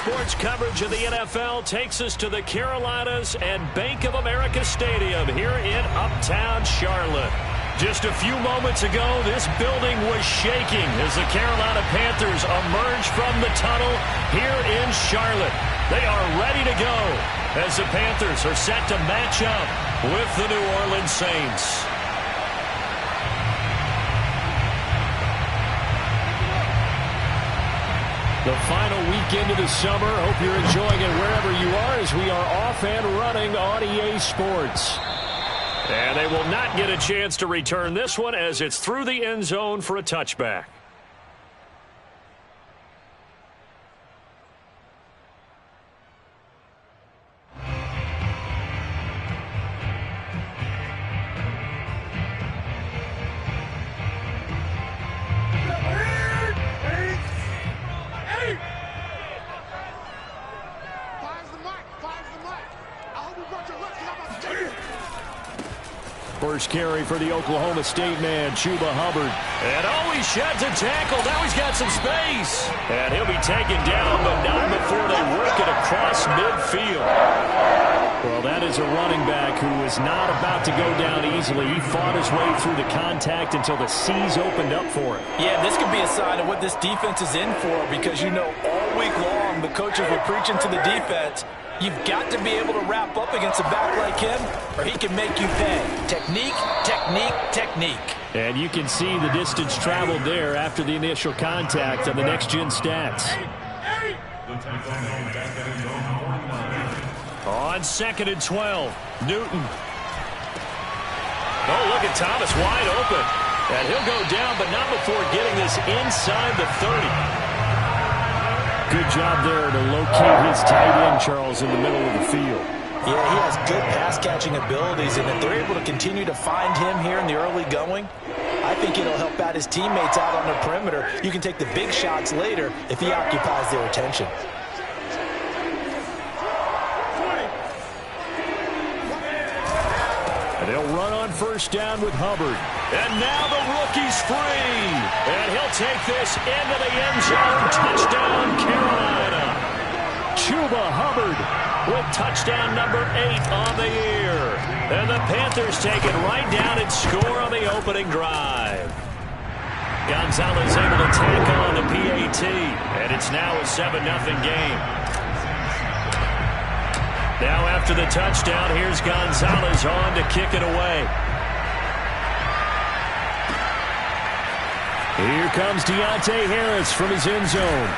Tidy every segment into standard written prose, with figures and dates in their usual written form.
Sports coverage of the NFL takes us to the Carolinas and Bank of America Stadium here in Uptown Charlotte. Just a few moments ago, this building was shaking as the Carolina Panthers emerge from the tunnel here in Charlotte. They are ready to go as the Panthers are set to match up with the New Orleans Saints. The final weekend of the summer. Hope you're enjoying it wherever you are as we are off and running on EA Sports. And they will not get a chance to return this one as it's through the end zone for a touchback. First carry for the Oklahoma State man, Chuba Hubbard. And he sheds a tackle. Now he's got some space. And he'll be taken down, but not before they work it across midfield. Well, that is a running back who is not about to go down easily. He fought his way through the contact until the seas opened up for him. Yeah, this could be a sign of what this defense is in for because, you know, all week long the coaches were preaching to the defense. You've got to be able to wrap up against a back like him, or he can make you pay. Technique, technique, technique. And you can see the distance traveled there after the initial contact on the next-gen stats. On 2nd and 12, Newton. Oh, look at Thomas wide open. And he'll go down, but not before getting this inside the 30. Good job there to locate his tight end, Charles, in the middle of the field. Yeah, he has good pass-catching abilities, and if they're able to continue to find him here in the early going, I think it'll help out his teammates out on the perimeter. You can take the big shots later if he occupies their attention. And they'll run on first down with Hubbard. And now the rookie's free. And he'll take this into the end zone. Touchdown, Carolina. Chuba Hubbard with touchdown number 8 on the year. And the Panthers take it right down and score on the opening drive. Gonzalez able to tack on the PAT. And it's now a 7-0 game. Now after the touchdown, here's Gonzalez on to kick it away. Here comes Deontay Harris from his end zone.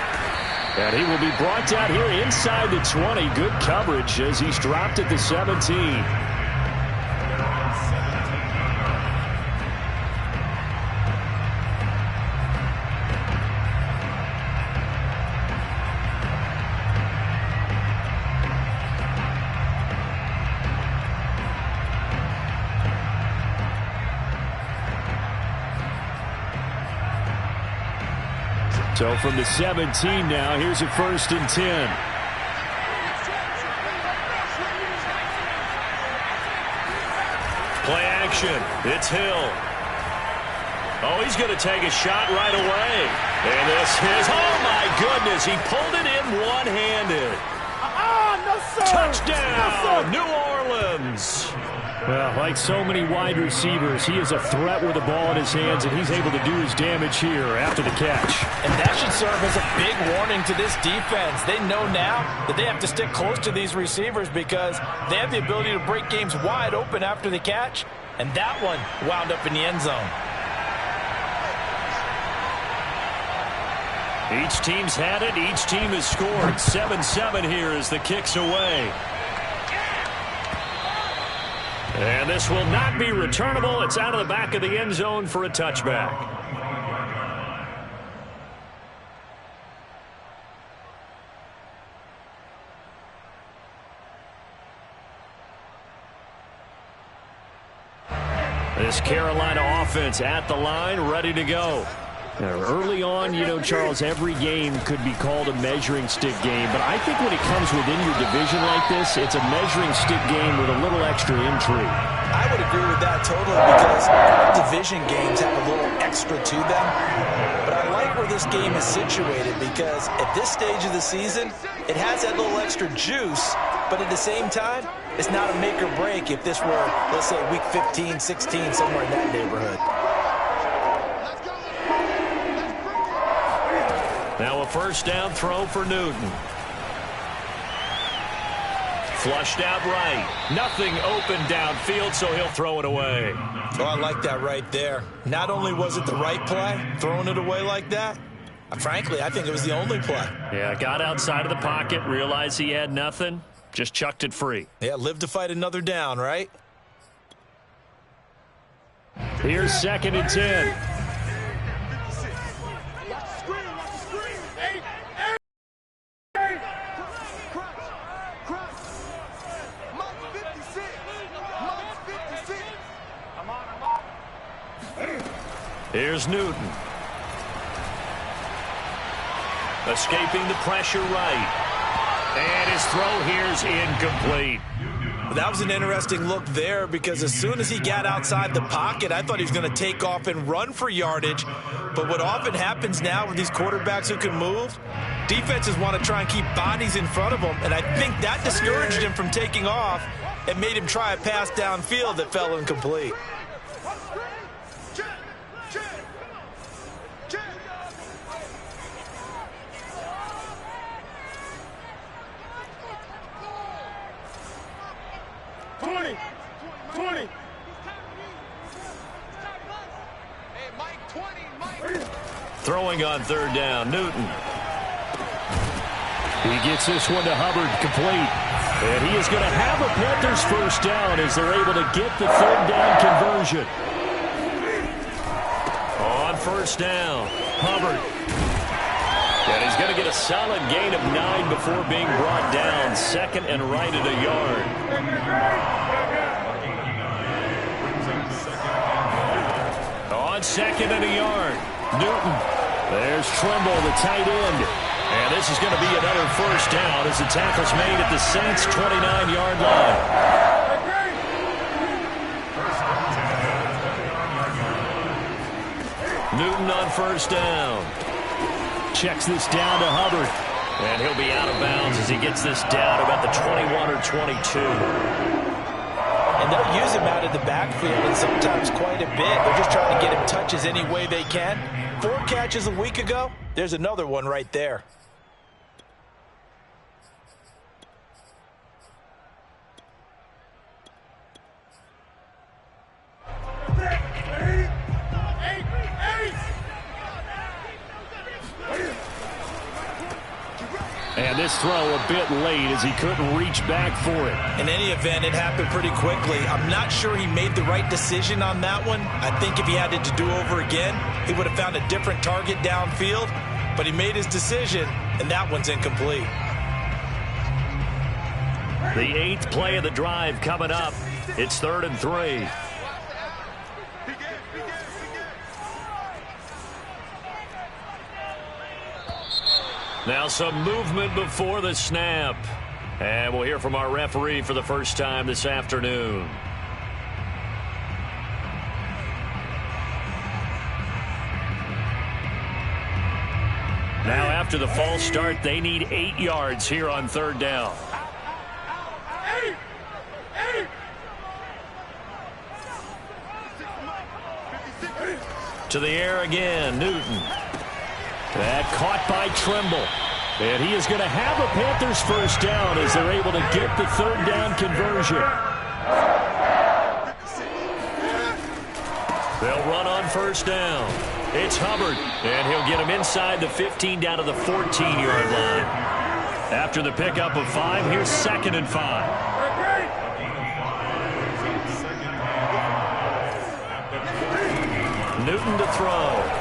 And he will be brought down here inside the 20. Good coverage as he's dropped at the 17. So from the 17 now, here's a 1st and 10. Play action. It's Hill. Oh, he's going to take a shot right away. And this is, oh my goodness, he pulled it in one-handed. No, sir. Touchdown, no, sir. New Orleans. Well, like so many wide receivers, he is a threat with the ball in his hands, and he's able to do his damage here after the catch. And that should serve as a big warning to this defense. They know now that they have to stick close to these receivers because they have the ability to break games wide open after the catch, and that one wound up in the end zone. Each team's had it. Each team has scored. 7-7 here as the kick's away. And this will not be returnable. It's out of the back of the end zone for a touchback. This Carolina offense at the line, ready to go. Early on, you know, Charles, every game could be called a measuring stick game. But I think when it comes within your division like this, it's a measuring stick game with a little extra intrigue. I would agree with that totally because division games have a little extra to them. But I like where this this game is situated, because at this stage of the season, it has that little extra juice, but at the same time, it's not a make or break if this were, let's say, week 15, 16, somewhere in that neighborhood. Now a first down throw for Newton. Flushed out right. Nothing open downfield, so he'll throw it away. Oh, I like that right there. Not only was it the right play, throwing it away like that, frankly, I think it was the only play. Yeah, got outside of the pocket, realized he had nothing, just chucked it free. Yeah, live to fight another down, right? Here's 2nd and 10. Here's Newton. Escaping the pressure right. And his throw here's incomplete. That was an interesting look there, because as soon as he got outside the pocket, I thought he was going to take off and run for yardage. But what often happens now with these quarterbacks who can move, defenses want to try and keep bodies in front of them. And I think that discouraged him from taking off and made him try a pass downfield that fell incomplete. Throwing on 3rd down, Newton. He gets this one to Hubbard, complete. And he is going to have a Panthers first down as they're able to get the 3rd down conversion. On 1st down, Hubbard. And he's going to get a solid gain of 9 before being brought down. 2nd and right at a yard. On 2nd and a yard, Newton. There's Trimble, the tight end. And this is going to be another first down as the tackle's made at the Saints' 29-yard line. Newton on 1st down. Checks this down to Hubbard. And he'll be out of bounds as he gets this down about the 21 or 22. And they'll use him out of the backfield, and sometimes quite a bit. They're just trying to get him touches any way they can. 4 catches a week ago. There's another one right there. And this throw a bit late as he couldn't reach back for it. In any event, it happened pretty quickly. I'm not sure he made the right decision on that one. I think if he had it to do over again, he would have found a different target downfield. But he made his decision, and that one's incomplete. The 8th play of the drive coming up. It's 3rd and 3. Now some movement before the snap. And we'll hear from our referee for the first time this afternoon. Now after the false start, they need 8 yards here on 3rd down. To the air again, Newton. That caught by Trimble. And he is going to have a Panthers first down as they're able to get the 3rd down conversion. They'll run on 1st down. It's Hubbard, and he'll get him inside the 15 down to the 14-yard line. After the pickup of 5, here's 2nd and 5. Newton to throw.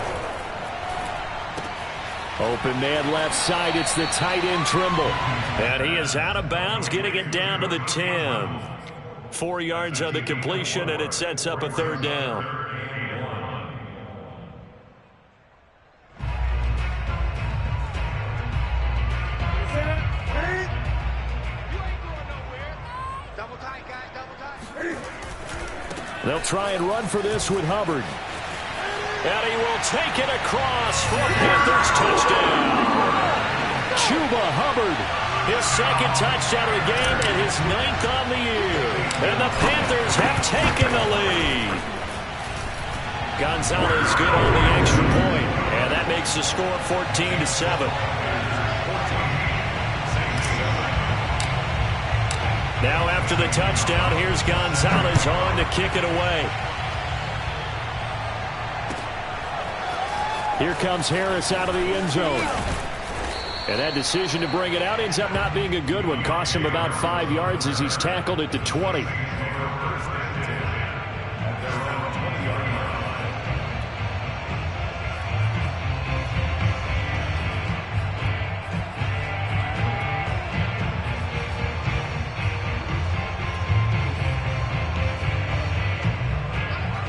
Open man left side. It's the tight end Trimble. And he is out of bounds, getting it down to the 10. 4 yards on the completion, and it sets up a 3rd down. They'll try and run for this with Hubbard. And he will take it across for a Panthers touchdown. Chuba Hubbard, his second touchdown of the game and his 9th on the year. And the Panthers have taken the lead. Gonzalez good on the extra point, and that makes the score 14-7. Now after the touchdown, here's Gonzalez on to kick it away. Here comes Harris out of the end zone. And that decision to bring it out ends up not being a good one. Costs him about 5 yards as he's tackled at the 20.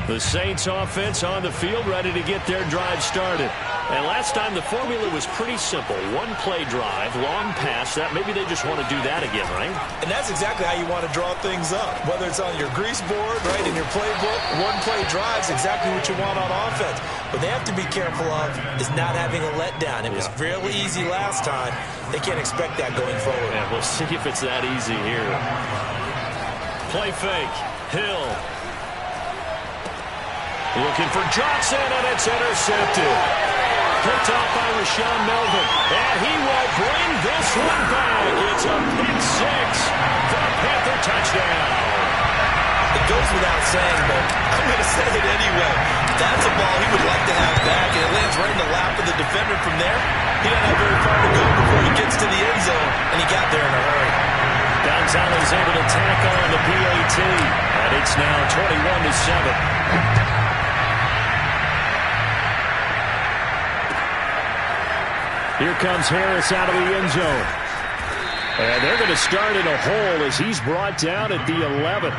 The Saints offense on the field, ready to get their drive started. And last time the formula was pretty simple. One play drive, long pass. That maybe they just want to do that again, right? And that's exactly how you want to draw things up. Whether it's on your grease board, right, in your playbook, one play drive is exactly what you want on offense. What they have to be careful of is not having a letdown. It was fairly easy last time. They can't expect that going forward. Yeah, we'll see if it's that easy here. Play fake. Hill. Looking for Johnson, and it's intercepted. Picked off by Rashaan Melvin. And he will bring this one back. It's a pick six for a Panther touchdown. It goes without saying, but I'm going to say it anyway. That's a ball he would like to have back, and it lands right in the lap of the defender from there. He doesn't have very far to go before he gets to the end zone, and he got there in a hurry. Gonzalez able to tackle on the PAT, and it's now 21-7. Here comes Harris out of the end zone. And they're going to start in a hole as he's brought down at the 11.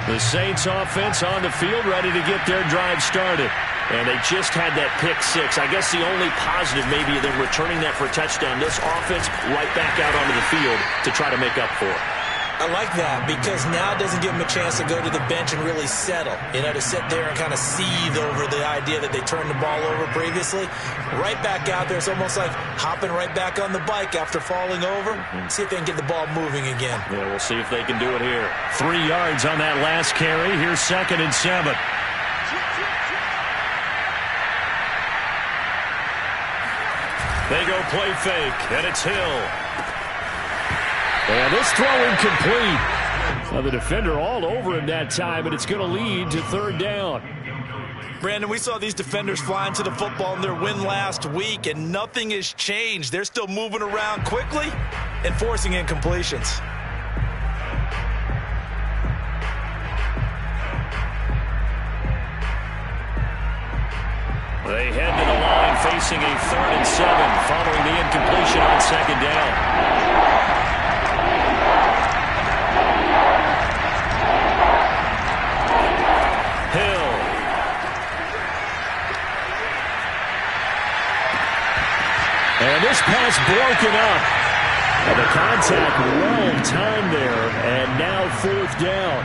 The Saints offense on the field ready to get their drive started. And they just had that pick six. I guess the only positive maybe them returning that for a touchdown. This offense right back out onto the field to try to make up for it. I like that because now it doesn't give them a chance to go to the bench and really settle. You know, to sit there and kind of seethe over the idea that they turned the ball over previously. Right back out there. It's almost like hopping right back on the bike after falling over. See if they can get the ball moving again. Yeah, we'll see if they can do it here. 3 yards on that last carry. Here's 2nd and 7. They go play fake, and it's Hill. And this throw incomplete. Well, the defender all over him that time, and it's going to lead to 3rd down. Brandon, we saw these defenders flying to the football in their win last week, and nothing has changed. They're still moving around quickly and forcing incompletions. They head to the line facing a 3rd and 7 following the incompletion on 2nd down. And this pass broken up. And the contact well timed there. And now 4th down.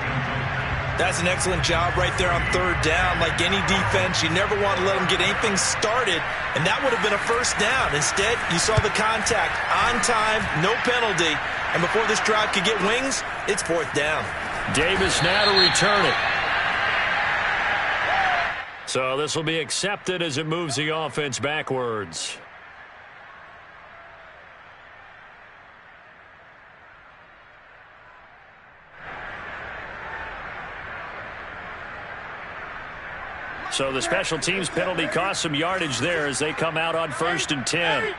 That's an excellent job right there on 3rd down. Like any defense, you never want to let them get anything started. And that would have been a 1st down. Instead, you saw the contact on time, no penalty. And before this drive could get wings, it's 4th down. Davis now to return it. So this will be accepted as it moves the offense backwards. So the special teams penalty cost some yardage there as they come out on 1st and 10.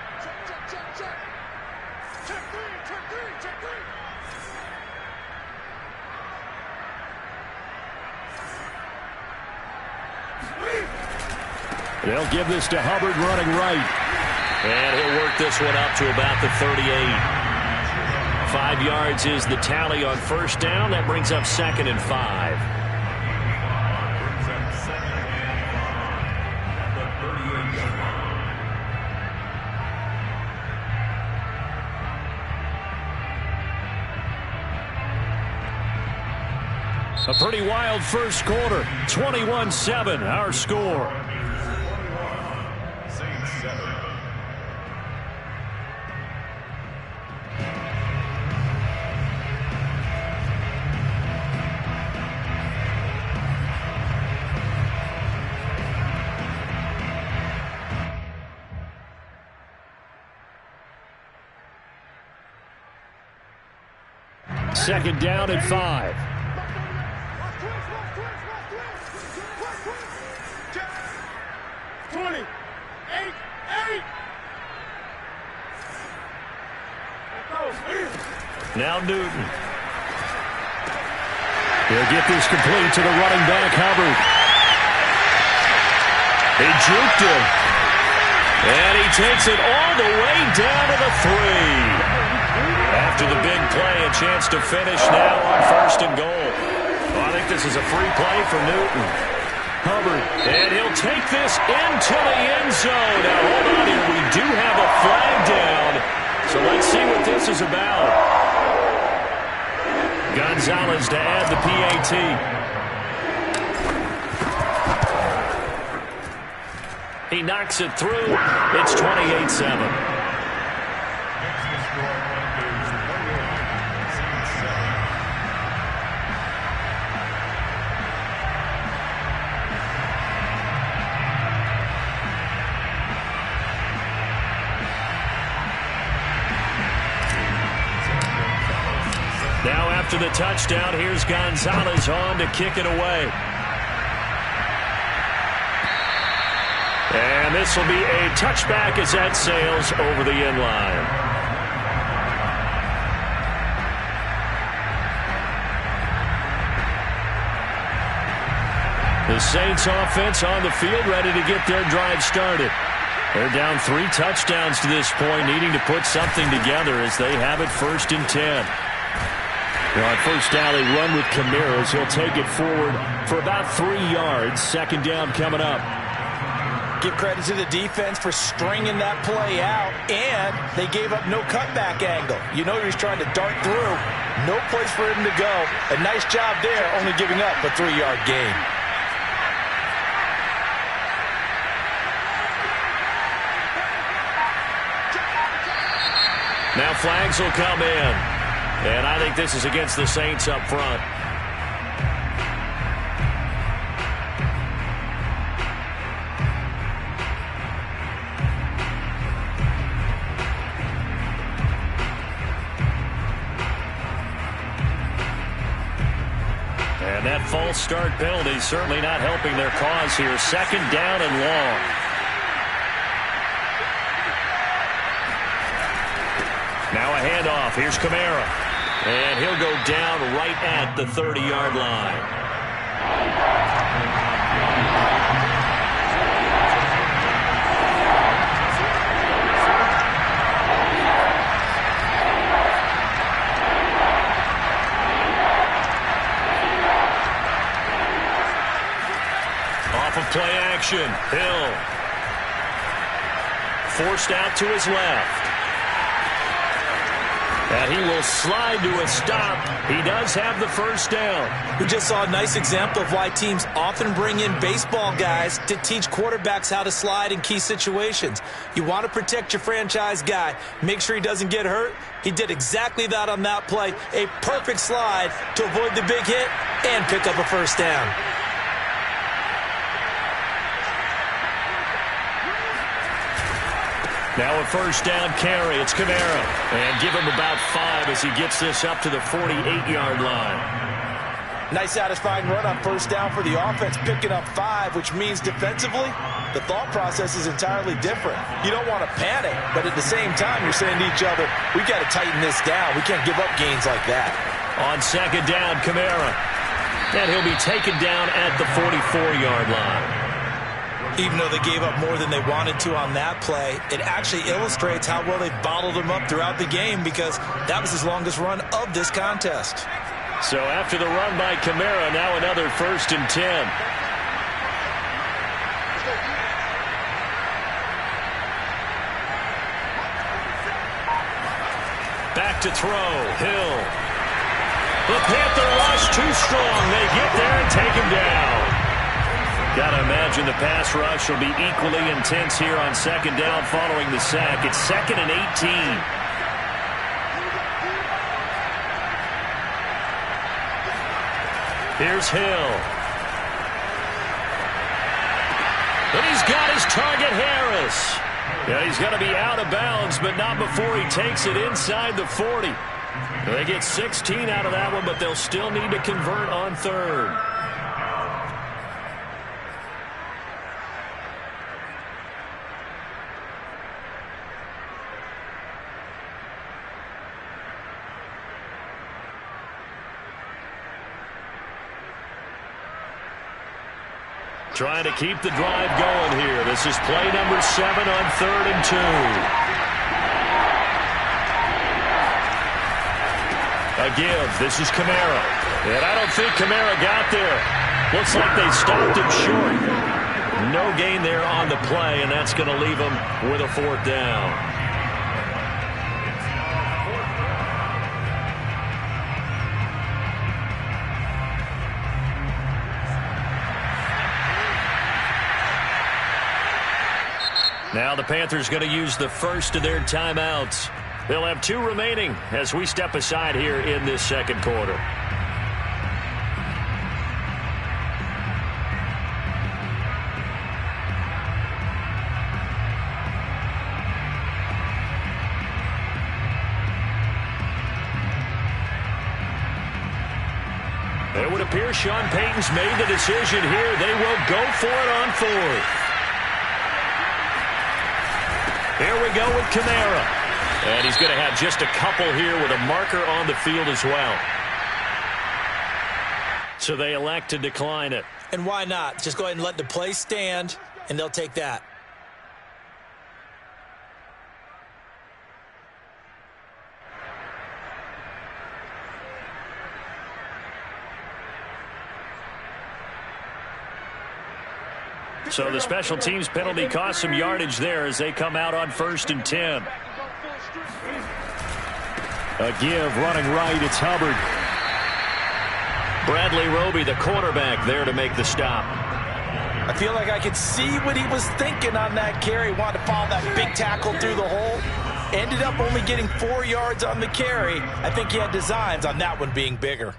They'll give this to Hubbard running right. And he'll work this one up to about the 38. 5 yards is the tally on first down. That brings up 2nd and 5. A pretty wild first quarter. 21-7, our score. Second down and 5. Now Newton. He'll get this complete to the running back, Hubbard. He juked him. And he takes it all the way down to the 3. After the big play, a chance to finish now on 1st and goal. Well, I think this is a free play for Newton. Hubbard, and he'll take this into the end zone. Now, hold on here. We do have a flag down. So let's see what this is about. Gonzalez to add the PAT. He knocks it through. It's 28-7. Now after the touchdown, here's Gonzalez on to kick it away. And this will be a touchback as that sails over the end line. The Saints offense on the field ready to get their drive started. They're down 3 touchdowns to this point, needing to put something together as they have it 1st and 10. On first down, they run with Kamara as he'll take it forward for about 3 yards. 2nd down coming up. Give credit to the defense for stringing that play out, and they gave up no cutback angle. You know he was trying to dart through. No place for him to go. A nice job there, only giving up a 3-yard gain. Now flags will come in. And I think this is against the Saints up front. And that false start penalty certainly not helping their cause here. 2nd down and long. Now a handoff. Here's Kamara. And he'll go down right at the 30-yard line. Off of play action. Hill. Forced out to his left. And he will slide to a stop. He does have the 1st down. We just saw a nice example of why teams often bring in baseball guys to teach quarterbacks how to slide in key situations. You want to protect your franchise guy. Make sure he doesn't get hurt. He did exactly that on that play. A perfect slide to avoid the big hit and pick up a 1st down. Now a 1st down carry. It's Kamara. And give him about 5 as he gets this up to the 48-yard line. Nice satisfying run on 1st down for the offense, picking up 5, which means defensively, the thought process is entirely different. You don't want to panic, but at the same time, you're saying to each other, we got to tighten this down. We can't give up gains like that. On 2nd down, Kamara. And he'll be taken down at the 44-yard line. Even though they gave up more than they wanted to on that play, it actually illustrates how well they bottled them up throughout the game because that was his longest run of this contest. So after the run by Kamara, now another 1st and 10. Back to throw. Hill. The Panther rush too strong. They get there and take him down. Got to imagine the pass rush will be equally intense here on 2nd down following the sack. It's 2nd and 18. Here's Hill. And he's got his target, Harris. Yeah, he's going to be out of bounds, but not before he takes it inside the 40. They get 16 out of that one, but they'll still need to convert on 3rd. Trying to keep the drive going here. This is play number 7 on 3rd and 2. A give. This is Kamara. And I don't think Kamara got there. Looks like they stopped him short. No gain there on the play, and that's going to leave him with a 4th down. Now the Panthers going to use the first of their timeouts. They'll have 2 remaining as we step aside here in this 2nd quarter. It would appear Sean Payton's made the decision here. They will go for it on 4th. Here we go with Kamara. And he's going to have just a couple here with a marker on the field as well. So they elect to decline it. And why not? Just go ahead and let the play stand, and they'll take that. So the special teams penalty cost some yardage there as they come out on 1st and 10. A give running right. It's Hubbard. Bradley Roby, the quarterback, there to make the stop. I feel like I could see what he was thinking on that carry. Wanted to follow that big tackle through the hole. Ended up only getting 4 yards on the carry. I think he had designs on that one being bigger.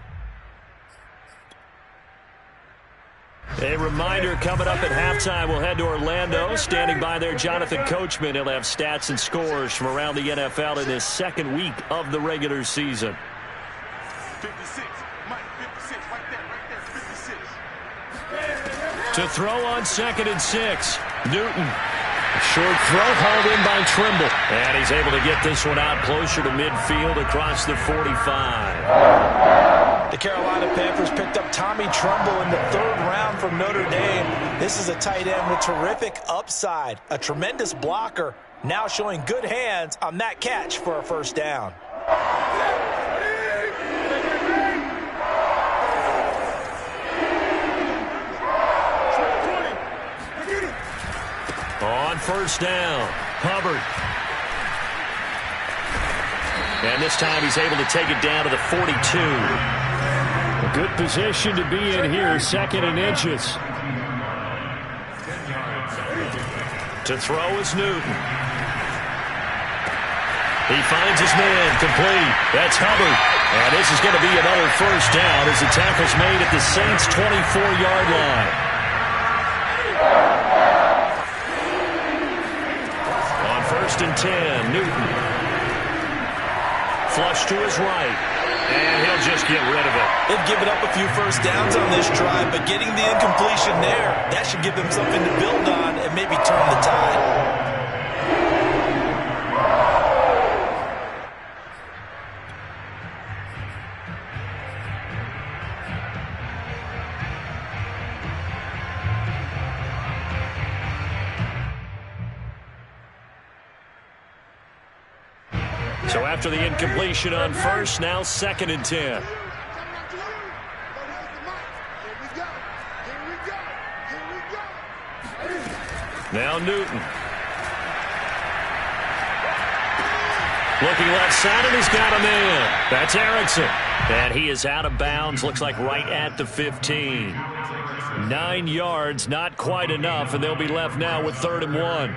A reminder coming up at halftime, we'll head to Orlando. Standing by there, Jonathan Coachman. He'll have stats and scores from around the NFL in this 2nd week of the regular season. 56, Mike, 56, right there, 56. To throw on 2nd and 6. Newton. Short throw hauled in by Trimble. And he's able to get this one out closer to midfield across the 45. The Carolina Panthers picked up Tommy Tremble in the 3rd round from Notre Dame. This is a tight end with terrific upside, a tremendous blocker, now showing good hands on that catch for a 1st down. On 1st down, Hubbard. And this time he's able to take it down to the 42. A good position to be in here, 2nd and inches. To throw is Newton. He finds his man, complete. That's Hubbard. And this is going to be another 1st down as the tackle's made at the Saints' 24-yard line. On 1st and 10, Newton. Flush to his right. And he'll just get rid of it. They've given up a few 1st downs on this drive, but getting the incompletion there, that should give them something to build on and maybe turn the tide. So after the incompletion on first, now 2nd and 10. Now Newton. Looking left side, and he's got a man. That's Erickson. And he is out of bounds, looks like right at the 15. 9 yards, not quite enough, and they'll be left now with 3rd and 1.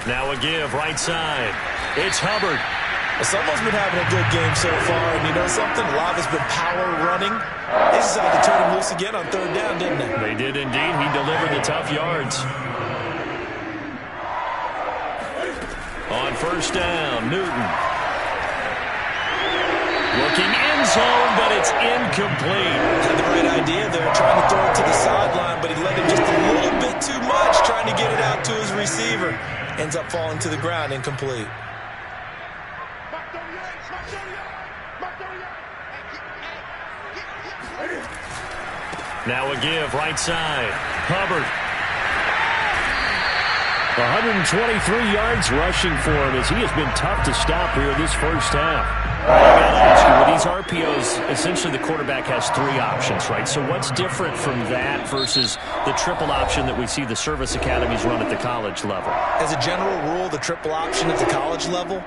Now a give, right side. It's Hubbard. Someone's been having a good game so far, and you know something? A lot has been power running. They decided to turn him loose again on 3rd down, didn't they? They did indeed. He delivered the tough yards. On 1st down, Newton. Looking end zone, but it's incomplete. Had the right idea there, trying to throw it to the sideline, but he let him just a little bit too much, trying to get it out to his receiver. Ends up falling to the ground, incomplete. Now a give, right side. Hubbard. 123 yards rushing for him as he has been tough to stop here this first half. I got to ask you, with these RPOs, essentially the quarterback has 3 options, right? So what's different from that versus the triple option that we see the service academies run at the college level? As a general rule, the triple option at the college level,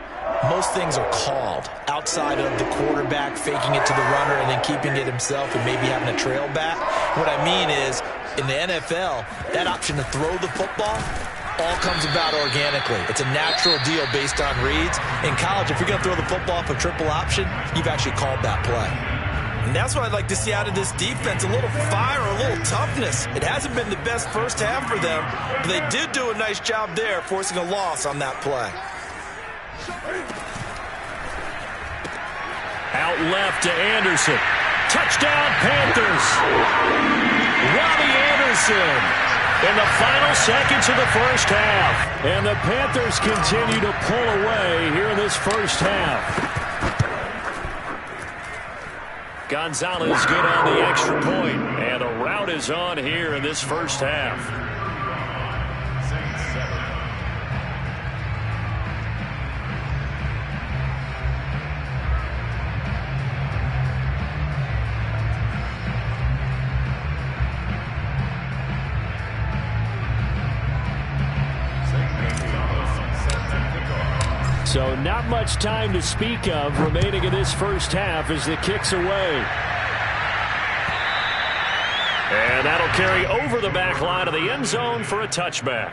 most things are called outside of the quarterback faking it to the runner and then keeping it himself and maybe having a trail back. What I mean is, in the NFL, that option to throw the football all comes about organically. It's a natural deal based on reads. In college, if you're going to throw the football for triple option, you've actually called that play. And that's what I'd like to see out of this defense, a little fire, a little toughness. It hasn't been the best first half for them, but they did do a nice job there, forcing a loss on that play. Out left to Anderson. Touchdown, Panthers. Robbie Anderson in the final seconds of the first half. And the Panthers continue to pull away here in this first half. Gonzalez good on the extra point, and a rout is on here in this first half. So not much time to speak of remaining in this first half as the kick's away. And that'll carry over the back line of the end zone for a touchback.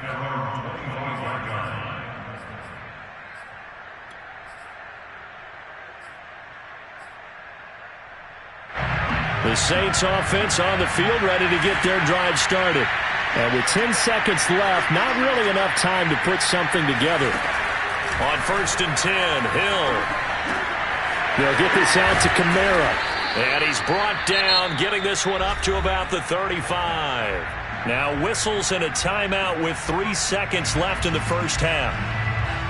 The Saints offense on the field ready to get their drive started. And with 10 seconds left, not really enough time to put something together. On 1st and 10, Hill. They'll get this out to Kamara. And he's brought down, getting this one up to about the 35. Now whistles and a timeout with 3 seconds left in the first half.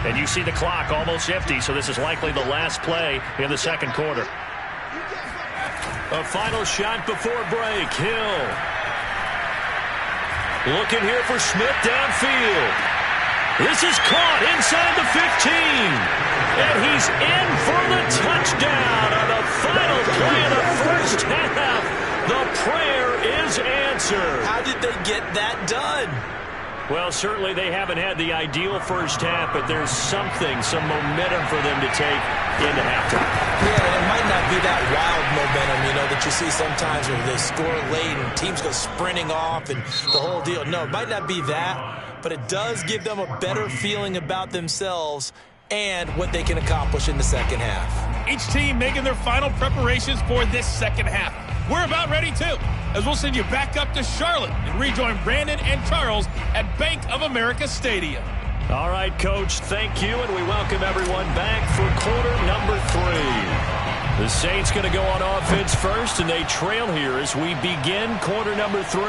And you see the clock almost empty, so this is likely the last play in the second quarter. A final shot before break, Hill. Looking here for Smith downfield. This is caught inside the 15. And he's in for the touchdown on the final play of the first half. The prayer is answered. How did they get that done? Well, certainly they haven't had the ideal first half, but there's something, some momentum for them to take into halftime. Yeah, it might not be that wild momentum, you know, that you see sometimes where they score late and teams go sprinting off and the whole deal. No, it might not be that. But it does give them a better feeling about themselves and what they can accomplish in the second half. Each team making their final preparations for this second half. We're about ready, too, as we'll send you back up to Charlotte and rejoin Brandon and Charles at Bank of America Stadium. All right, Coach, thank you, and we welcome everyone back for quarter number 3. The Saints going to go on offense first, and they trail here as we begin quarter number 3.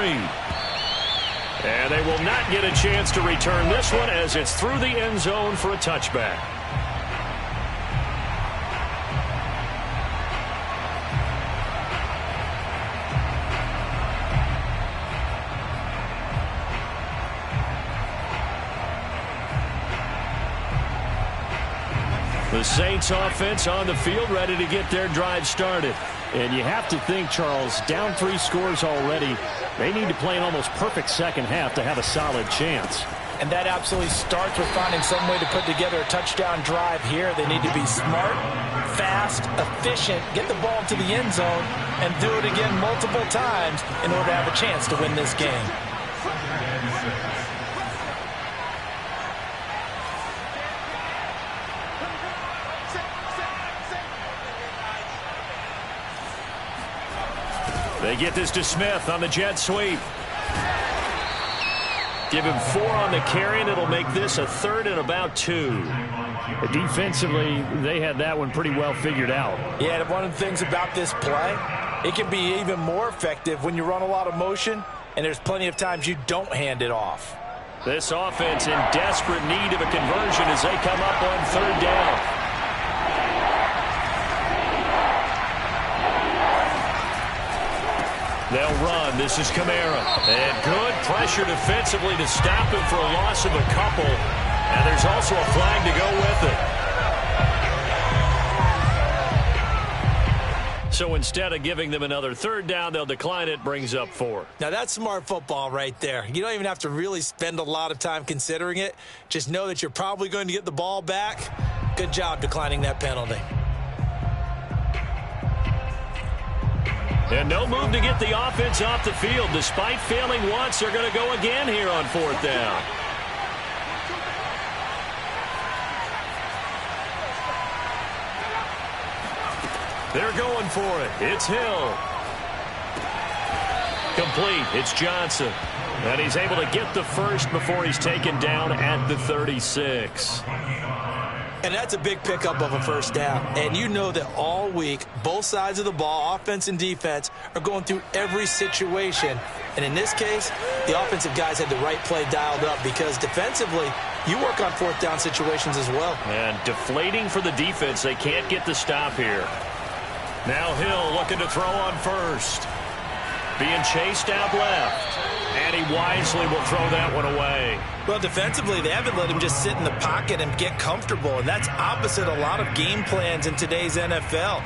And they will not get a chance to return this one as it's through the end zone for a touchback. The Saints offense on the field, ready to get their drive started. And you have to think, Charles, down 3 scores already. They need to play an almost perfect second half to have a solid chance. And that absolutely starts with finding some way to put together a touchdown drive here. They need to be smart, fast, efficient, get the ball to the end zone, and do it again multiple times in order to have a chance to win this game. They get this to Smith on the jet sweep. Give him 4 on the carry, and it'll make this a 3rd and about 2. Defensively, they had that one pretty well figured out. Yeah, and one of the things about this play, it can be even more effective when you run a lot of motion, and there's plenty of times you don't hand it off. This offense in desperate need of a conversion as they come up on 3rd down. They'll run. This is Kamara. And good pressure defensively to stop him for a loss of a couple. And there's also a flag to go with it. So instead of giving them another 3rd down, they'll decline it. Brings up 4. Now, that's smart football right there. You don't even have to really spend a lot of time considering it. Just know that you're probably going to get the ball back. Good job declining that penalty. And no move to get the offense off the field. Despite failing once, they're going to go again here on 4th down. They're going for it. It's Hill. Complete. It's Johnson. And he's able to get the first before he's taken down at the 36. And that's a big pickup of a 1st down. And you know that all week, both sides of the ball, offense and defense, are going through every situation. And in this case, the offensive guys had the right play dialed up because defensively, you work on 4th down situations as well. And deflating for the defense. They can't get the stop here. Now Hill looking to throw on 1st. Being chased out left. And he wisely will throw that one away. Well, defensively, they haven't let him just sit in the pocket and get comfortable, and that's opposite a lot of game plans in today's NFL.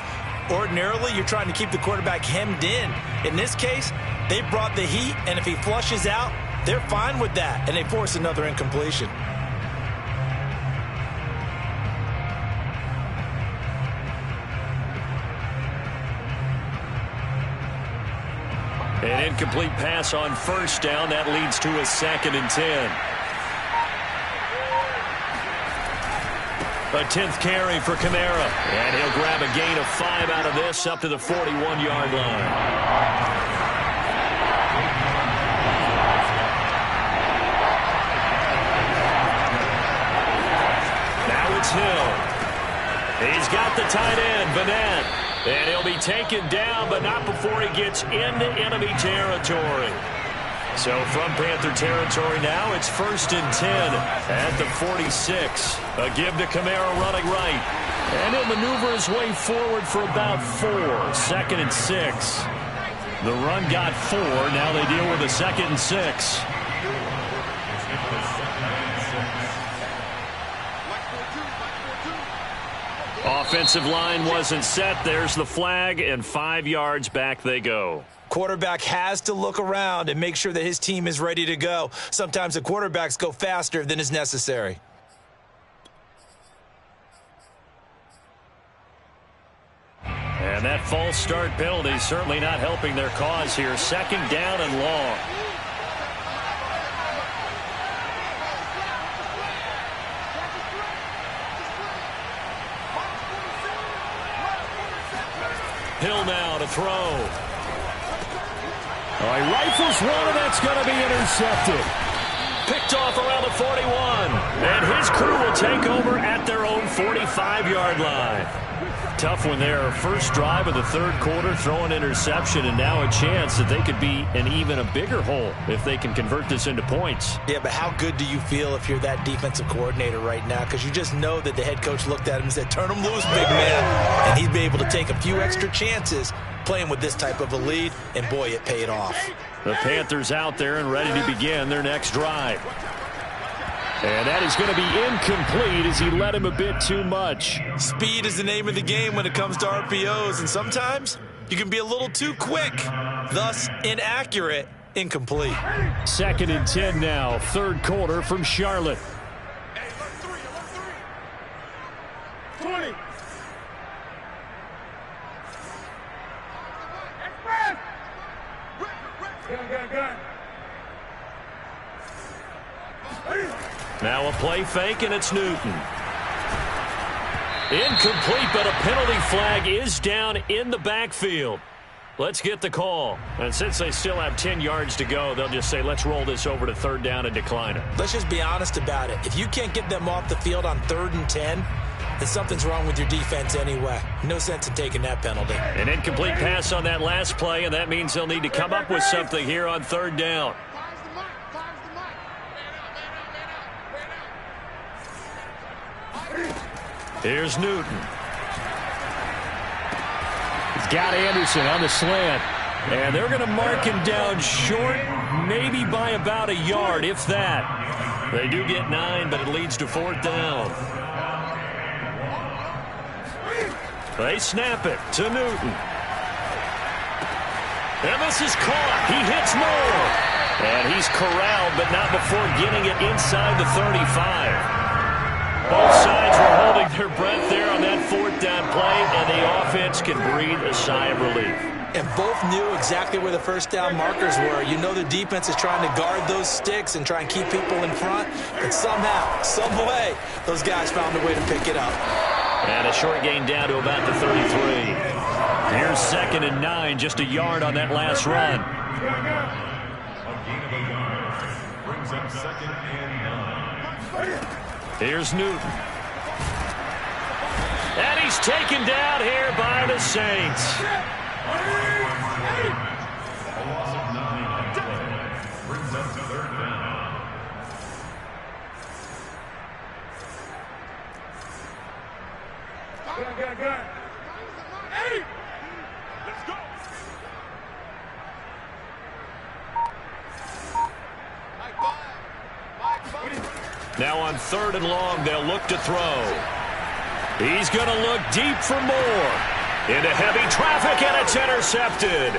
Ordinarily, you're trying to keep the quarterback hemmed in. In this case, they brought the heat, and if he flushes out, they're fine with that, and they force another incompletion. An incomplete pass on 1st down. That leads to a 2nd and 10. A 10th carry for Kamara. And he'll grab a gain of 5 out of this up to the 41-yard line. Now it's Hill. He's got the tight end, Vanette. And he'll be taken down, but not before he gets into enemy territory. So from Panther territory now, it's 1st and 10 at the 46. A give to Kamara running right. And he'll maneuver his way forward for about 4. 2nd and 6. The run got 4. Now they deal with a 2nd and 6. Offensive line wasn't set. There's the flag, and 5 yards back they go. Quarterback has to look around and make sure that his team is ready to go. Sometimes the quarterbacks go faster than is necessary. And that false start penalty certainly not helping their cause here. 2nd down and long. Hill now to throw. He rifles one, and that's going to be intercepted. Picked off around the 41. And his crew will take over at their own 45-yard line. tough one there. First drive of the third quarter, throw an interception, and now a chance that they could be in even a bigger hole if they can convert this into points. Yeah, but how good do you feel if you're that defensive coordinator right now? Because you just know that the head coach looked at him and said, turn him loose, big man. And he'd be able to take a few extra chances playing with this type of a lead, and boy, it paid off. The Panthers out there and ready to begin their next drive. And that is going to be incomplete as he led him a bit too much. Speed is the name of the game when it comes to RPOs, and sometimes you can be a little too quick, thus inaccurate, incomplete. 2nd and 10 now, third quarter from Charlotte. 20. Gun. Now a play fake, and it's Newton. Incomplete, but a penalty flag is down in the backfield. Let's get the call. And since they still have 10 yards to go, they'll just say, let's roll this over to third down and decline it. Let's just be honest about it. If you can't get them off the field on 3rd and 10, then something's wrong with your defense anyway. No sense in taking that penalty. An incomplete pass on that last play, and that means they'll need to come up with something here on third down. Here's Newton. He's got Anderson on the slant. And they're going to mark him down short, maybe by about a yard, if that. They do get 9, but it leads to 4th down. They snap it to Newton. And this is caught. He hits Moore. And he's corralled, but not before getting it inside the 35. Both sides were holding their breath there on that 4th down play, and the offense can breathe a sigh of relief. And both knew exactly where the first down markers were. You know the defense is trying to guard those sticks and try and keep people in front, but somehow, some way, those guys found a way to pick it up. And a short gain down to about the 33. Here's 2nd and 9, just a yard on that last run. Brings up 2nd and 9. Here's Newton. And he's taken down here by the Saints. A loss of 9 on the play. Brings up 3rd down. Gun. Hey! Let's go. Now on 3rd and long, they'll look to throw. He's going to look deep for Moore. Into heavy traffic, and it's intercepted.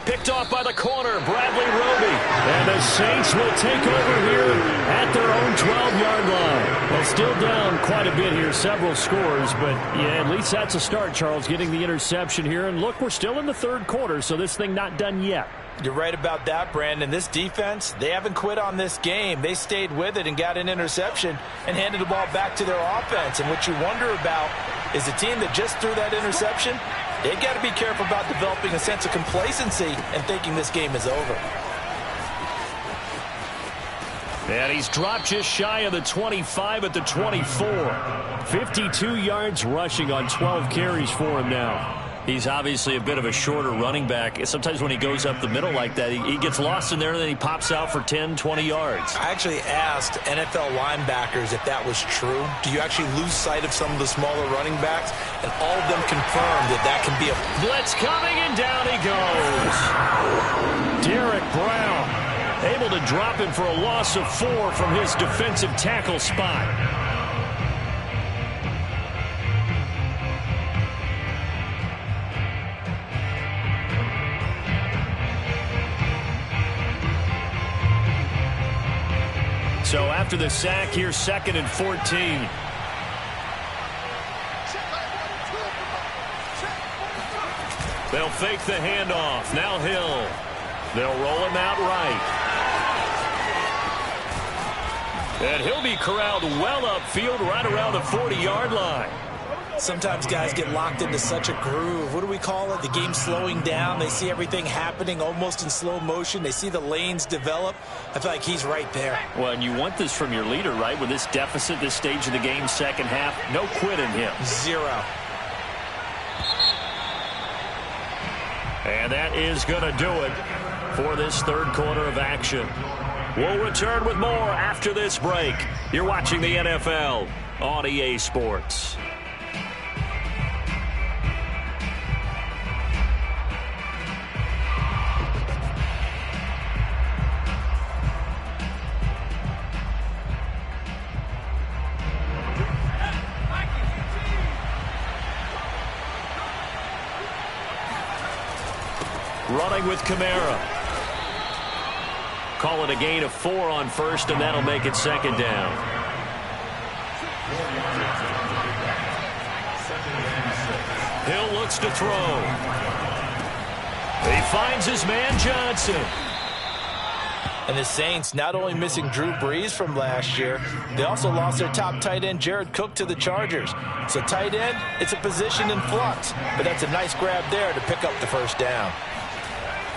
Picked off by the corner, Bradley Roby. And the Saints will take over here at their own 12-yard line. Well, still down quite a bit here, several scores, but yeah, at least that's a start, Charles, getting the interception here. And look, we're still in the third quarter, so this thing not done yet. You're right about that, Brandon. This defense, they haven't quit on this game. They stayed with it and got an interception and handed the ball back to their offense. And what you wonder about is a team that just threw that interception, they got to be careful about developing a sense of complacency and thinking this game is over. And he's dropped just shy of the 25 at the 24. 52 yards rushing on 12 carries for him now. He's obviously a bit of a shorter running back. Sometimes when he goes up the middle like that, he gets lost in there, and then he pops out for 10, 20 yards. I actually asked NFL linebackers if that was true. Do you actually lose sight of some of the smaller running backs? And all of them confirmed that that can be a blitz coming, and down he goes. Derek Brown able to drop him for a loss of 4 from his defensive tackle spot. So after the sack, here's 2nd and 14. They'll fake the handoff. Now Hill. They'll roll him out right. And he'll be corralled well upfield right around the 40-yard line. Sometimes guys get locked into such a groove. What do we call it? The game slowing down. They see everything happening almost in slow motion. They see the lanes develop. I feel like he's right there. Well, and you want this from your leader, right? With this deficit, this stage of the game, second half, no quit in him. 0. And that is going to do it for this third quarter of action. We'll return with more after this break. You're watching the NFL on EA Sports. Running with Kamara. Call it a gain of 4 on first, and that'll make it second down. Hill looks to throw. He finds his man Johnson. And the Saints not only missing Drew Brees from last year, they also lost their top tight end, Jared Cook, to the Chargers. So tight end, it's a position in flux. But that's a nice grab there to pick up the first down.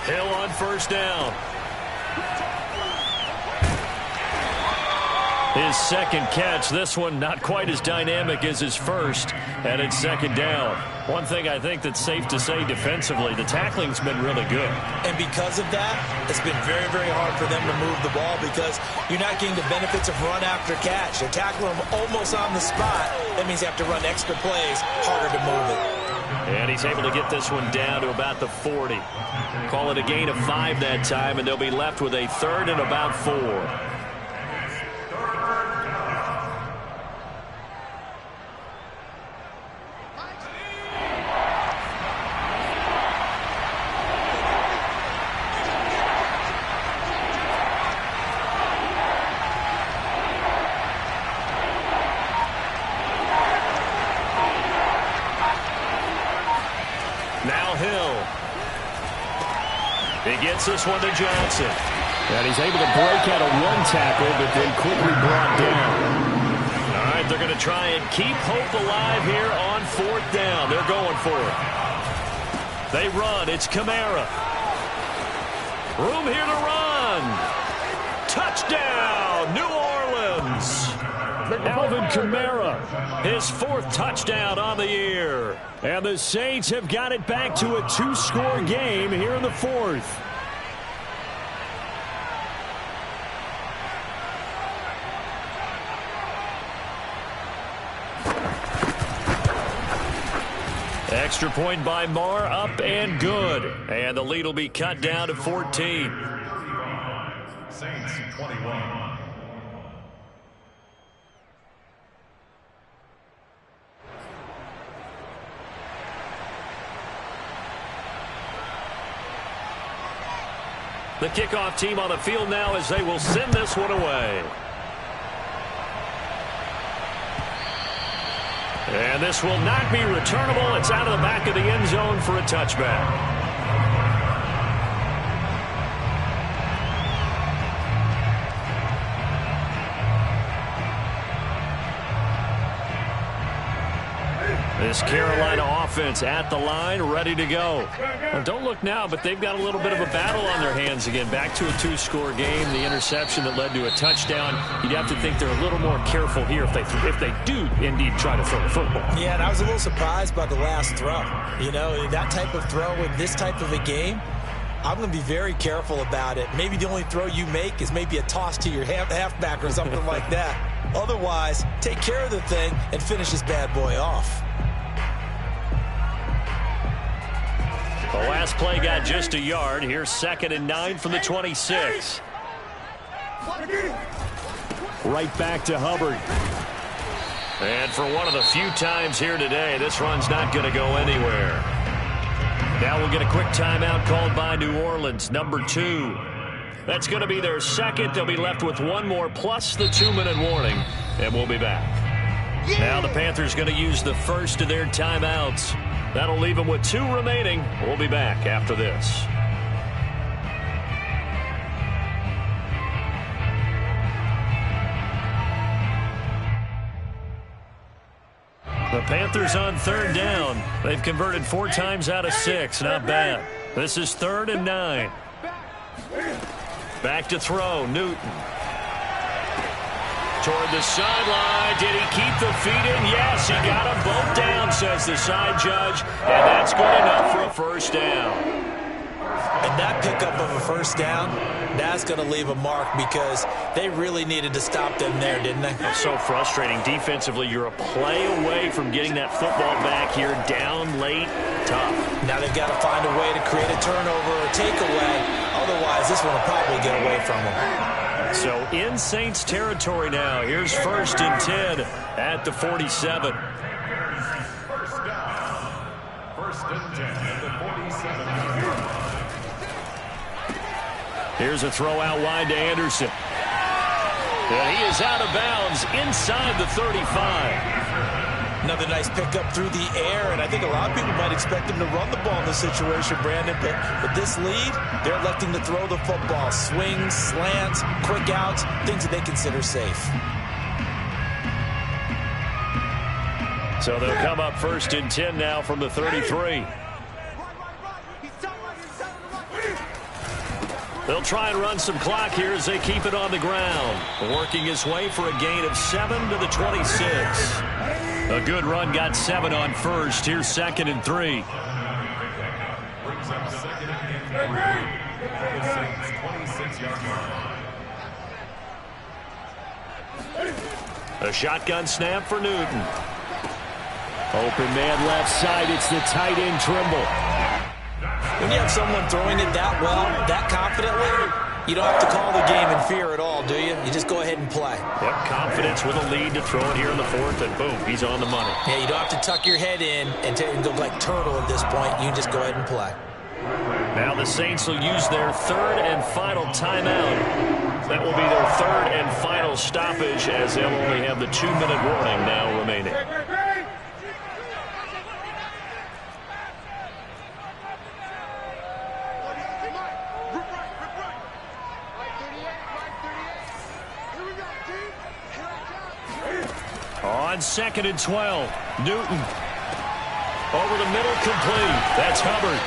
Hill on first down. His second catch, this one not quite as dynamic as his first, and it's second down. One thing I think that's safe to say defensively, the tackling's been really good. And because of that, it's been very, very hard for them to move the ball because you're not getting the benefits of run after catch. They're tackling them almost on the spot. That means you have to run extra plays, harder to move it. And he's able to get this one down to about the 40. Call it a gain of 5 that time, and they'll be left with a third and about 4. Now Hill. He gets this one to Johnson. And he's able to break out of one tackle, but then quickly brought down. All right, they're going to try and keep hope alive here on fourth down. They're going for it. They run. It's Kamara. Room here to run. Touchdown, New Orleans. Alvin Kamara, his 4th touchdown on the year. And the Saints have got it back to a 2-score game here in the 4th. Extra point by Marr, up and good. And the lead will be cut down to 14. Saints 21. The kickoff team on the field now as they will send this one away. And this will not be returnable. It's out of the back of the end zone for a touchback. This Carolina offense at the line, ready to go. Well, don't look now, but they've got a little bit of a battle on their hands again. Back to a 2-score game. The interception that led to a touchdown. You'd have to think they're a little more careful here if they do indeed try to throw the football. Yeah, and I was a little surprised by the last throw. You know, that type of throw in this type of a game, I'm going to be very careful about it. Maybe the only throw you make is maybe a toss to your halfback or something like that. Otherwise, take care of the thing and finish this bad boy off. The last play got just a yard. Here's 2nd and 9 from the 26. Right back to Hubbard. And for one of the few times here today, this run's not going to go anywhere. Now we'll get a quick timeout called by New Orleans, number 2. That's going to be their second. They'll be left with one more plus the 2-minute warning, and we'll be back. Now the Panthers going to use the first of their timeouts. That'll leave them with 2 remaining. We'll be back after this. The Panthers on 3rd down. They've converted 4 times out of 6. Not bad. This is 3rd and 9. Back to throw. Newton. Toward the sideline. Did he keep the feet in? Yes, he got them both down, says the side judge. And that's good enough for a first down. And that pickup of a first down, that's going to leave a mark because they really needed to stop them there, didn't they? It's so frustrating. Defensively, you're a play away from getting that football back here. Down late, tough. Now they've got to find a way to create a turnover or takeaway. Otherwise, this one will probably get away from them. So in Saints territory now. Here's 1st and 10 at the 47. First down. 1st and 10 at the 47. Here's a throw out wide to Anderson. And he is out of bounds inside the 35. Another nice pickup through the air, and I think a lot of people might expect him to run the ball in this situation, Brandon, but with this lead, they're electing to throw the football. Swings, slants, quick outs, things that they consider safe. So they'll come up 1st and 10 now from the 33. They'll try and run some clock here as they keep it on the ground. Working his way for a gain of 7 to the 26. A good run got 7 on 1st. Here's 2nd and 3. Brings up 2nd and 3. The Saints 26-yard line. A shotgun snap for Newton. Open man left side. It's the tight end Trimble. When you have someone throwing it that well, that confidently, you don't have to call the game in fear at all, do you? You just go ahead and play. Yep, confidence with a lead to throw it here in the 4th, and boom, he's on the money. Yeah, you don't have to tuck your head in and go like turtle at this point. You can just go ahead and play. Now the Saints will use their 3rd and final timeout. That will be their 3rd and final stoppage as they'll only have the 2-minute warning now remaining. On 2nd and 12, Newton. Over the middle, complete. That's Hubbard.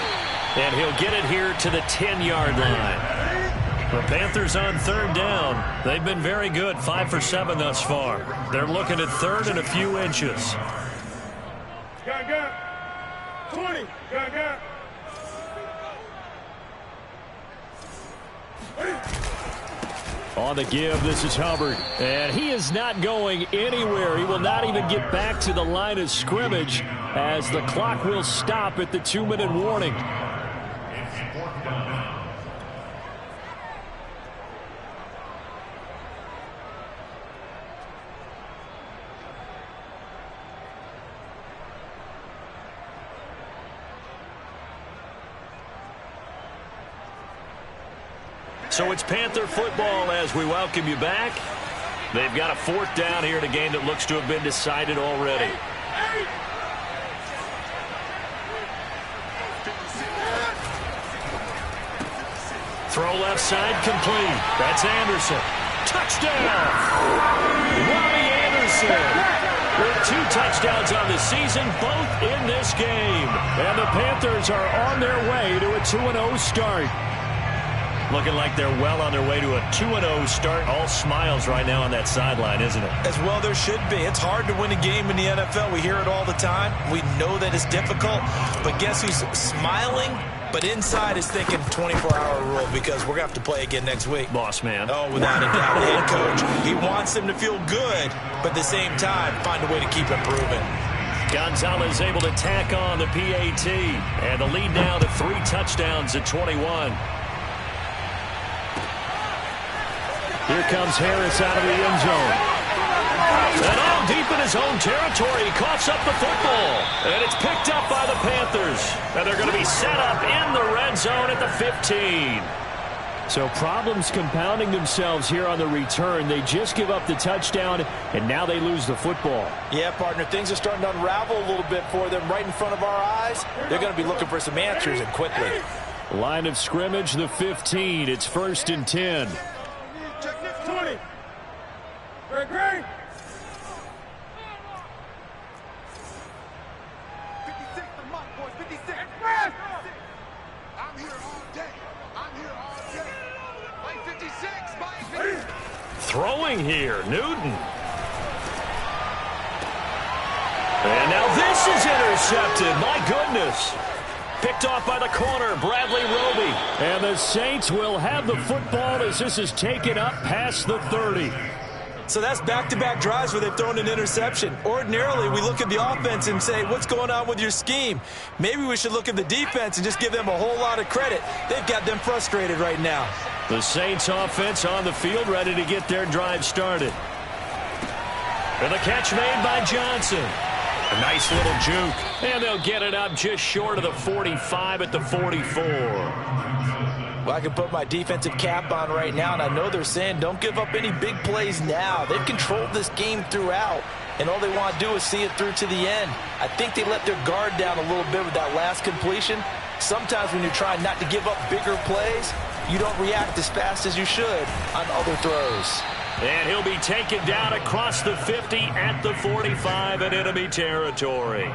And he'll get it here to the 10-yard line. The Panthers on 3rd down. They've been very good, 5 for 7 thus far. They're looking at 3rd and a few inches. Got. 20. Got. On the give, this is Hubbard. And he is not going anywhere. He will not even get back to the line of scrimmage as the clock will stop at the 2-minute warning. So it's Panther football as we welcome you back. They've got a 4th down here in a game that looks to have been decided already. Throw left side, complete. That's Anderson. Touchdown! Robbie Anderson with 2 touchdowns on the season, both in this game. And the Panthers are on their way to a 2-0 start. Looking like they're well on their way to a 2-0 start. All smiles right now on that sideline, isn't it? As well there should be. It's hard to win a game in the NFL. We hear it all the time. We know that it's difficult. But guess who's smiling? But inside is thinking 24-hour rule because we're going to have to play again next week. Boss man. Oh, without a doubt. The head coach, he wants them to feel good, but at the same time, find a way to keep improving. Gonzalez able to tack on the PAT. And the lead now to 3 touchdowns at 21. Here comes Harris out of the end zone. And all deep in his own territory, he coughs up the football. And it's picked up by the Panthers. And they're going to be set up in the red zone at the 15. So problems compounding themselves here on the return. They just give up the touchdown, and now they lose the football. Yeah, partner, things are starting to unravel a little bit for them right in front of our eyes. They're going to be looking for some answers, and quickly. Line of scrimmage, the 15. It's 1st and 10. Check this 20. Great. 56, the mark, boys. 56. I'm here all day. Mike 56, Mike. Throwing here, Newton. And now this is intercepted. My goodness. Picked off by the corner, Bradley Roby. And the Saints will have the football as this is taken up past the 30. So that's back-to-back drives where they've thrown an interception. Ordinarily, we look at the offense and say, what's going on with your scheme? Maybe we should look at the defense and just give them a whole lot of credit. They've got them frustrated right now. The Saints offense on the field ready to get their drive started. And the catch made by Johnson. A nice little juke. And they'll get it up just short of the 45 at the 44. Well, I can put my defensive cap on right now, and I know they're saying don't give up any big plays now. They've controlled this game throughout, and all they want to do is see it through to the end. I think they let their guard down a little bit with that last completion. Sometimes when you're trying not to give up bigger plays, you don't react as fast as you should on other throws. And he'll be taken down across the 50 at the 45 in enemy territory.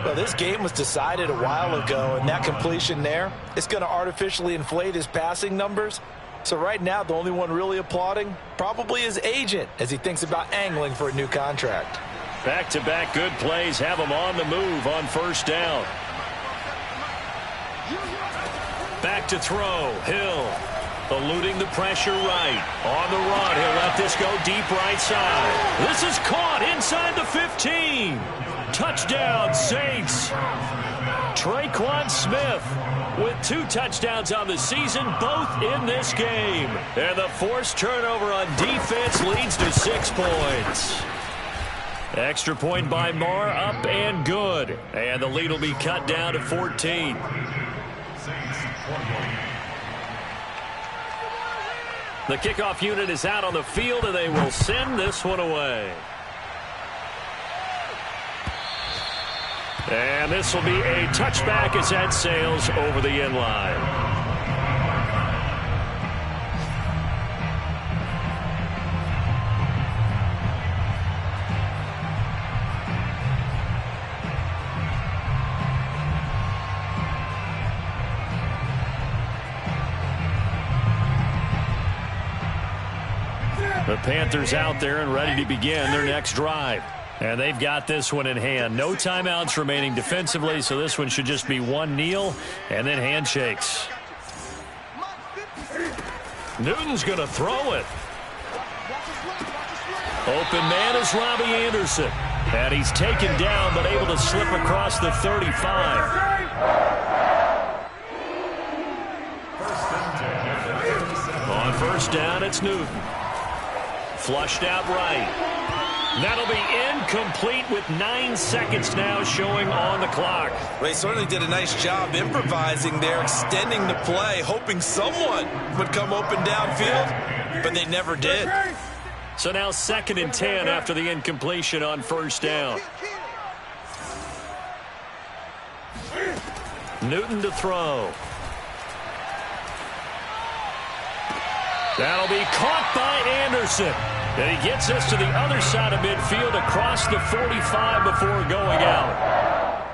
Well, this game was decided a while ago, and that completion there, it's going to artificially inflate his passing numbers. So right now, the only one really applauding probably his agent as he thinks about angling for a new contract. Back-to-back good plays have him on the move on first down. Back to throw, Hill. Eluding the pressure right. On the run, he'll let this go deep right side. This is caught inside the 15. Touchdown, Saints. Traquan Smith with 2 touchdowns on the season, both in this game. And the forced turnover on defense leads to 6 points. Extra point by Marr, up and good. And the lead will be cut down to 14. The kickoff unit is out on the field, and they will send this one away. And this will be a touchback as that sails over the end line. The Panthers out there and ready to begin their next drive. And they've got this one in hand. No timeouts remaining defensively, so this one should just be one kneel and then handshakes. Newton's going to throw it. Open man is Robbie Anderson. And he's taken down but able to slip across the 35. On first down, it's Newton. Flushed out right. That'll be incomplete with 9 seconds now showing on the clock. They certainly did a nice job improvising there, extending the play, hoping someone would come open downfield, but they never did. So now 2nd and 10 after the incompletion on first down. Newton to throw. That'll be caught by Anderson. And he gets us to the other side of midfield across the 45 before going out.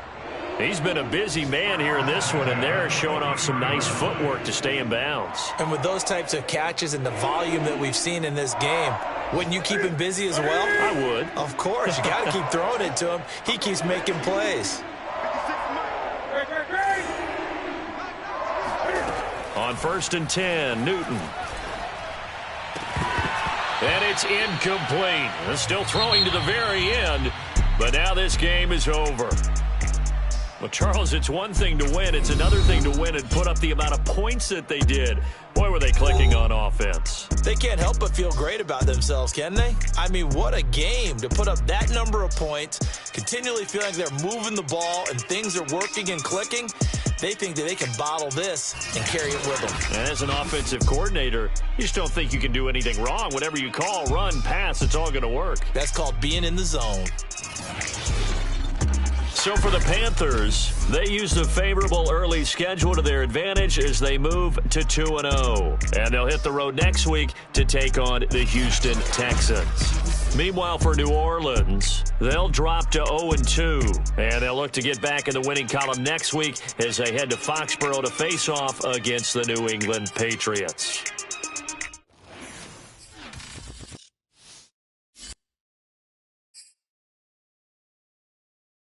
He's been a busy man here in this one, and they're showing off some nice footwork to stay in bounds. And with those types of catches and the volume that we've seen in this game, wouldn't you keep him busy as well? I would. Of course. You got to keep throwing it to him. He keeps making plays. On 1st and 10, Newton. And it's incomplete. Still throwing to the very end, but now this game is over. Well, Charles, it's one thing to win. It's another thing to win and put up the amount of points that they did. Boy, were they clicking on offense. They can't help but feel great about themselves, can they? I mean, what a game to put up that number of points, continually feeling they're moving the ball and things are working and clicking. They think that they can bottle this and carry it with them. And as an offensive coordinator, you just don't think you can do anything wrong. Whatever you call, run, pass, it's all going to work. That's called being in the zone. So for the Panthers, they use the favorable early schedule to their advantage as they move to 2-0. And they'll hit the road next week to take on the Houston Texans. Meanwhile, for New Orleans, they'll drop to 0-2. And they'll look to get back in the winning column next week as they head to Foxborough to face off against the New England Patriots.